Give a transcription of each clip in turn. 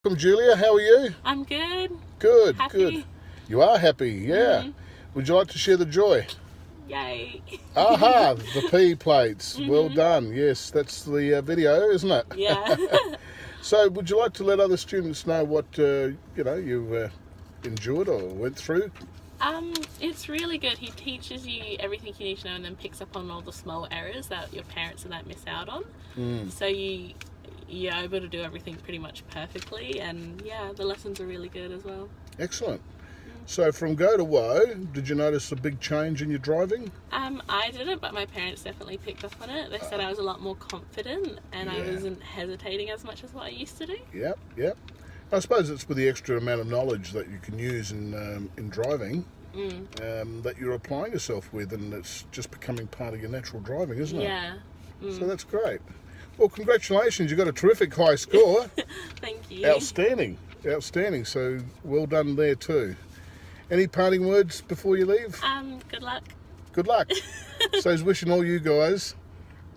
Welcome, Julia. How are you? I'm good. Good, Happy. good. You are happy, yeah. Would you like to share the joy? Yay. Aha, the P plates. Well done. Yes, that's the video, isn't it? Yeah. So, would you like to let other students know what you've endured or went through? It's really good. He teaches you everything you need to know and then picks up on all the small errors that your parents and that miss out on. So you're able to do everything pretty much perfectly, and yeah, the lessons are really good as well. Excellent. So from go to woe, did you notice a big change in your driving? I didn't, but my parents definitely picked up on it. They said I was a lot more confident and I wasn't hesitating as much as what I used to do. Yep. I suppose it's with the extra amount of knowledge that you can use in driving that you're applying yourself with, and it's just becoming part of your natural driving, isn't it? Yeah. So that's great. Well, congratulations. You got a terrific high score. Thank you. Outstanding. So well done there too. Any parting words before you leave? Good luck. Good luck. So he's wishing all you guys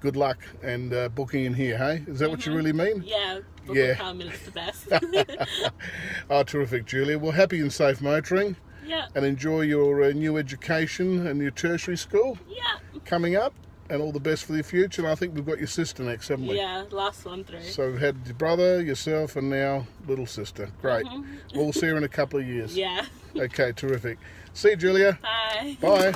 good luck and booking in here, hey? Is that what you really mean? Yeah. Yeah. Car minute's the best. Oh, terrific, Julia. Well, happy and safe motoring. Yeah. And enjoy your new education and your tertiary school coming up. And all the best for your future. And I think we've got your sister next, haven't we? Yeah, last one through. So we've had your brother, yourself, and now little sister. Great. We'll see her in a couple of years. Yeah. Okay, terrific. See you, Julia. Bye. Bye.